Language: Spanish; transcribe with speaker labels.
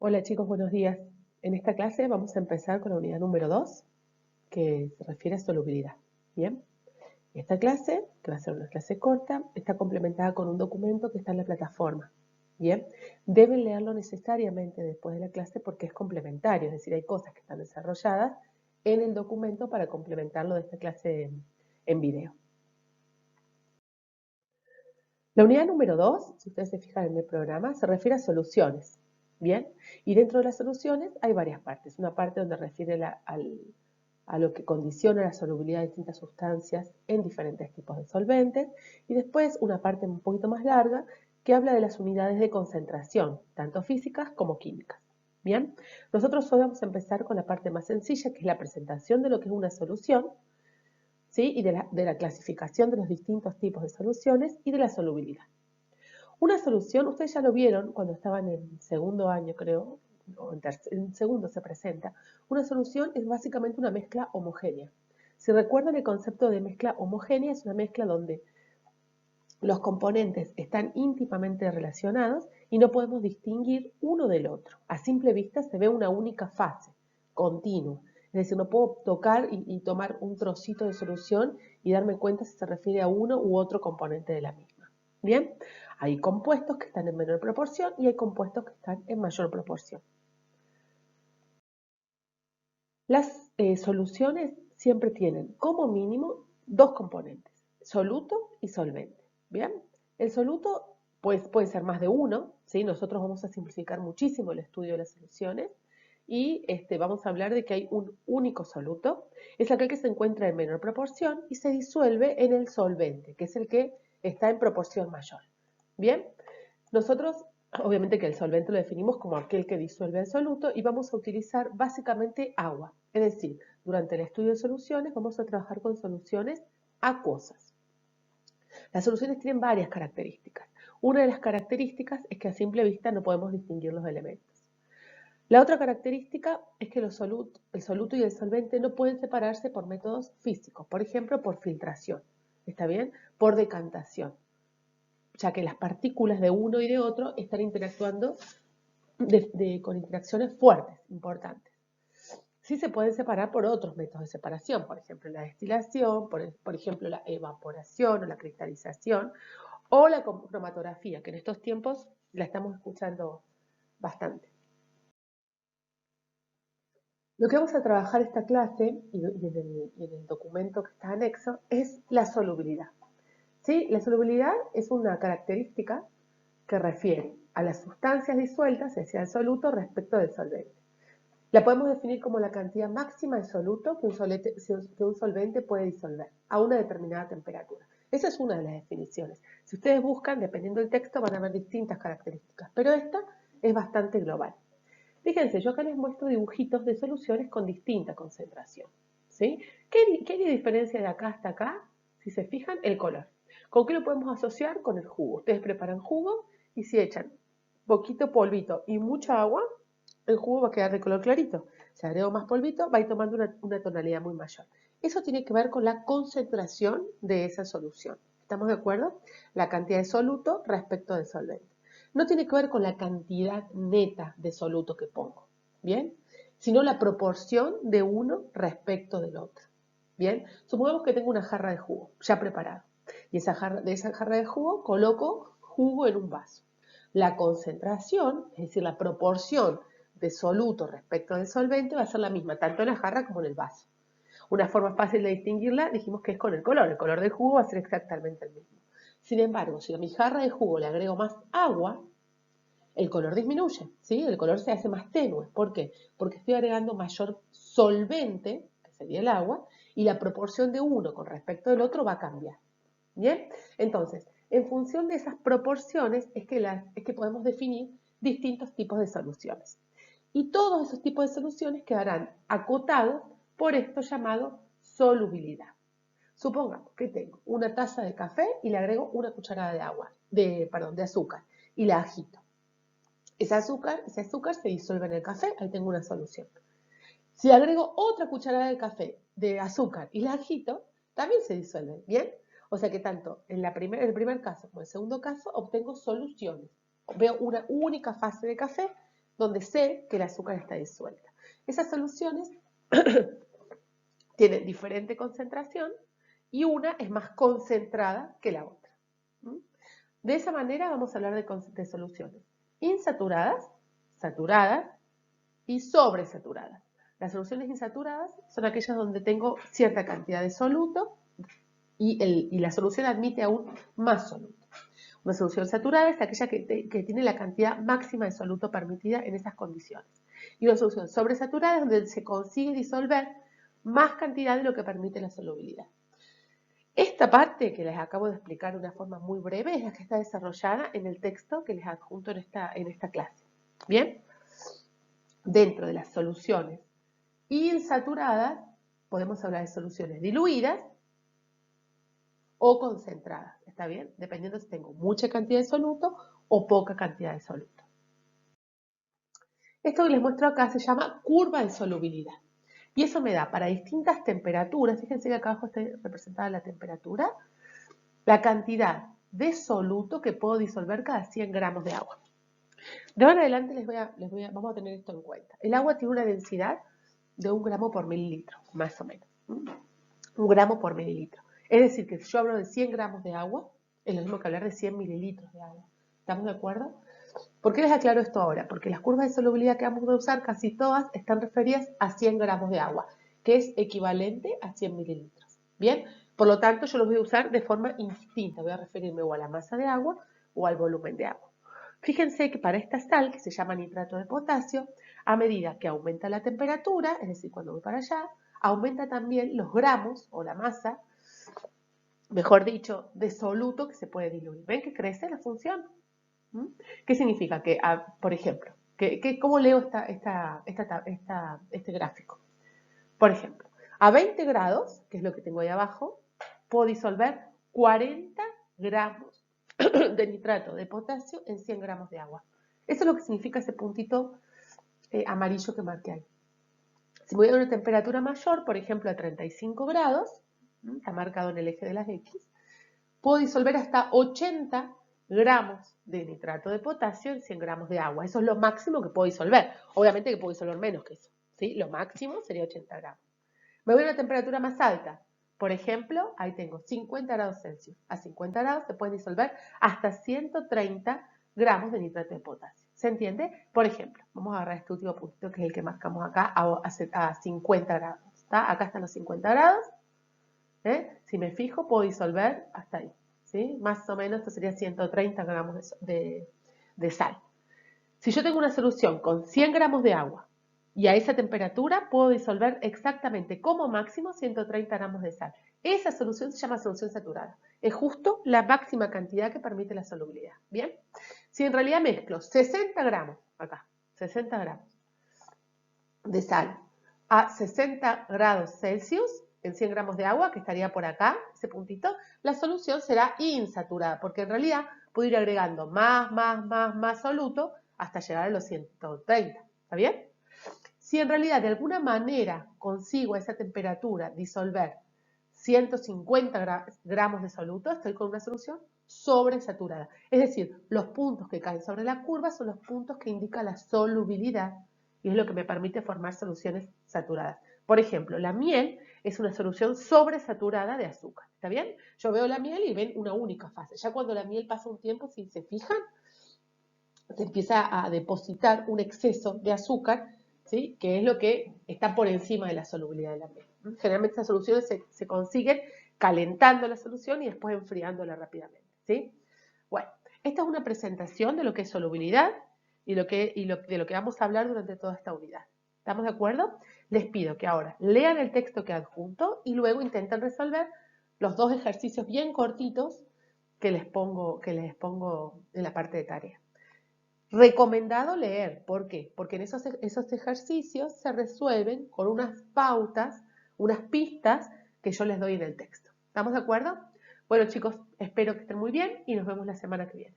Speaker 1: Hola chicos, buenos días. En esta clase vamos a empezar con la unidad número 2, que se refiere a solubilidad. Bien, esta clase, que va a ser una clase corta, está complementada con un documento que está en la plataforma. Bien, deben leerlo necesariamente después de la clase porque es complementario, es decir, hay cosas que están desarrolladas en el documento para complementarlo de esta clase en video. La unidad número 2, si ustedes se fijan en el programa, se refiere a soluciones. Bien, y dentro de las soluciones hay varias partes. Una parte donde refiere a lo que condiciona la solubilidad de distintas sustancias en diferentes tipos de solventes. Y después una parte un poquito más larga que habla de las unidades de concentración, tanto físicas como químicas. Bien, nosotros hoy vamos a empezar con la parte más sencilla, que es la presentación de lo que es una solución, ¿sí? Y de la clasificación de los distintos tipos de soluciones y de la solubilidad. Una solución, ustedes ya lo vieron cuando estaban en segundo año, creo, o en segundo se presenta. Una solución es básicamente una mezcla homogénea. Si recuerdan, el concepto de mezcla homogénea es una mezcla donde los componentes están íntimamente relacionados y no podemos distinguir uno del otro. A simple vista se ve una única fase, continua. Es decir, no puedo tocar y tomar un trocito de solución y darme cuenta si se refiere a uno u otro componente de la misma. Bien, hay compuestos que están en menor proporción y hay compuestos que están en mayor proporción. Las soluciones siempre tienen como mínimo dos componentes, soluto y solvente. Bien, el soluto pues, puede ser más de uno, ¿sí? Nosotros vamos a simplificar muchísimo el estudio de las soluciones y vamos a hablar de que hay un único soluto, es aquel que se encuentra en menor proporción y se disuelve en el solvente, que es el que está en proporción mayor. Bien, nosotros obviamente que el solvente lo definimos como aquel que disuelve el soluto y vamos a utilizar básicamente agua. Es decir, durante el estudio de soluciones vamos a trabajar con soluciones acuosas. Las soluciones tienen varias características. Una de las características es que a simple vista no podemos distinguir los elementos. La otra característica es que el soluto y el solvente no pueden separarse por métodos físicos, por ejemplo, por filtración, ¿está bien? Por decantación, ya que las partículas de uno y de otro están interactuando con interacciones fuertes, importantes. Sí se pueden separar por otros métodos de separación, por ejemplo la destilación, por ejemplo la evaporación o la cristalización, o la cromatografía, que en estos tiempos la estamos escuchando bastante. Lo que vamos a trabajar esta clase y en el documento que está anexo es la solubilidad. ¿Sí? La solubilidad es una característica que refiere a las sustancias disueltas, es decir, al soluto respecto del solvente. La podemos definir como la cantidad máxima de soluto que un solvente puede disolver a una determinada temperatura. Esa es una de las definiciones. Si ustedes buscan, dependiendo del texto, van a ver distintas características, pero esta es bastante global. Fíjense, yo acá les muestro dibujitos de soluciones con distinta concentración. ¿Sí? ¿Qué diferencia de acá hasta acá? Si se fijan, el color. ¿Con qué lo podemos asociar? Con el jugo. Ustedes preparan jugo y si echan poquito polvito y mucha agua, el jugo va a quedar de color clarito. Si agrego más polvito, va a ir tomando una tonalidad muy mayor. Eso tiene que ver con la concentración de esa solución. ¿Estamos de acuerdo? La cantidad de soluto respecto del solvente. No tiene que ver con la cantidad neta de soluto que pongo, ¿bien? Sino la proporción de uno respecto del otro, ¿bien? Supongamos que tengo una jarra de jugo ya preparado. Y de esa jarra de jugo coloco jugo en un vaso. La concentración, es decir, la proporción de soluto respecto del solvente va a ser la misma, tanto en la jarra como en el vaso. Una forma fácil de distinguirla, dijimos que es con el color del jugo va a ser exactamente el mismo. Sin embargo, si a mi jarra de jugo le agrego más agua, el color disminuye, ¿sí? El color se hace más tenue. ¿Por qué? Porque estoy agregando mayor solvente, que sería el agua, y la proporción de uno con respecto del otro va a cambiar. ¿Bien? Entonces, en función de esas proporciones es que podemos definir distintos tipos de soluciones. Y todos esos tipos de soluciones quedarán acotados por esto llamado solubilidad. Supongamos que tengo una taza de café y le agrego una cucharada de azúcar y la agito. Ese azúcar se disuelve en el café, ahí tengo una solución. Si agrego otra cucharada de café de azúcar y la agito, también se disuelve, ¿bien? O sea que tanto en el primer caso como en el segundo caso obtengo soluciones. Veo una única fase de café donde sé que el azúcar está disuelta. Esas soluciones tienen diferente concentración y una es más concentrada que la otra. De esa manera vamos a hablar de soluciones insaturadas, saturadas y sobresaturadas. Las soluciones insaturadas son aquellas donde tengo cierta cantidad de soluto y la solución admite aún más soluto. Una solución saturada es aquella que tiene la cantidad máxima de soluto permitida en esas condiciones. Y una solución sobresaturada es donde se consigue disolver más cantidad de lo que permite la solubilidad. Esta parte que les acabo de explicar de una forma muy breve es la que está desarrollada en el texto que les adjunto en esta clase. ¿Bien? Dentro de las soluciones insaturadas podemos hablar de soluciones diluidas o concentradas, ¿está bien? Dependiendo si tengo mucha cantidad de soluto o poca cantidad de soluto. Esto que les muestro acá se llama curva de solubilidad. Y eso me da para distintas temperaturas, fíjense que acá abajo está representada la temperatura, la cantidad de soluto que puedo disolver cada 100 gramos de agua. De ahora en adelante vamos a tener esto en cuenta. El agua tiene una densidad de 1 gramo por mililitro, más o menos. 1 gramo por mililitro. Es decir, que si yo hablo de 100 gramos de agua, es lo mismo que hablar de 100 mililitros de agua. ¿Estamos de acuerdo? ¿Por qué les aclaro esto ahora? Porque las curvas de solubilidad que vamos a usar, casi todas, están referidas a 100 gramos de agua, que es equivalente a 100 mililitros. ¿Bien? Por lo tanto, yo los voy a usar de forma indistinta. Voy a referirme o a la masa de agua o al volumen de agua. Fíjense que para esta sal, que se llama nitrato de potasio, a medida que aumenta la temperatura, es decir, cuando voy para allá, aumenta también los gramos o la masa, mejor dicho, de soluto que se puede diluir. ¿Ven que crece la función? ¿Qué significa? Que, por ejemplo, ¿cómo leo este gráfico? Por ejemplo, a 20 grados, que es lo que tengo ahí abajo, puedo disolver 40 gramos de nitrato de potasio en 100 gramos de agua. Eso es lo que significa ese puntito amarillo que marqué ahí. Si voy a una temperatura mayor, por ejemplo a 35 grados, está marcado en el eje de las X, puedo disolver hasta 80 gramos de nitrato de potasio en 100 gramos de agua. Eso es lo máximo que puedo disolver. Obviamente que puedo disolver menos que eso, ¿sí? Lo máximo sería 80 gramos. Me voy a una temperatura más alta. Por ejemplo, ahí tengo 50 grados Celsius. A 50 grados se puede disolver hasta 130 gramos de nitrato de potasio. ¿Se entiende? Por ejemplo, vamos a agarrar este último puntito que es el que marcamos acá a 50 grados. ¿Está? Acá están los 50 grados. Si me fijo, puedo disolver hasta ahí. ¿Sí? Más o menos esto sería 130 gramos de sal. Si yo tengo una solución con 100 gramos de agua y a esa temperatura puedo disolver exactamente como máximo 130 gramos de sal. Esa solución se llama solución saturada. Es justo la máxima cantidad que permite la solubilidad. ¿Bien? Si en realidad mezclo 60 gramos, acá, 60 gramos de sal a 60 grados Celsius, en 100 gramos de agua, que estaría por acá, ese puntito, la solución será insaturada, porque en realidad puedo ir agregando más soluto hasta llegar a los 130. ¿Está bien? Si en realidad de alguna manera consigo a esa temperatura disolver 150 gramos de soluto, estoy con una solución sobresaturada. Es decir, los puntos que caen sobre la curva son los puntos que indican la solubilidad y es lo que me permite formar soluciones saturadas. Por ejemplo, la miel es una solución sobresaturada de azúcar. ¿Está bien? Yo veo la miel y ven una única fase. Ya cuando la miel pasa un tiempo, si se fijan, se empieza a depositar un exceso de azúcar, ¿sí? Que es lo que está por encima de la solubilidad de la miel. Generalmente esas soluciones se consiguen calentando la solución y después enfriándola rápidamente. ¿Sí? Bueno, esta es una presentación de lo que es solubilidad y de lo que vamos a hablar durante toda esta unidad. ¿Estamos de acuerdo? Les pido que ahora lean el texto que adjunto y luego intenten resolver los dos ejercicios bien cortitos que les pongo en la parte de tarea. Recomendado leer. ¿Por qué? Porque en esos ejercicios se resuelven con unas pautas, unas pistas que yo les doy en el texto. ¿Estamos de acuerdo? Bueno, chicos, espero que estén muy bien y nos vemos la semana que viene.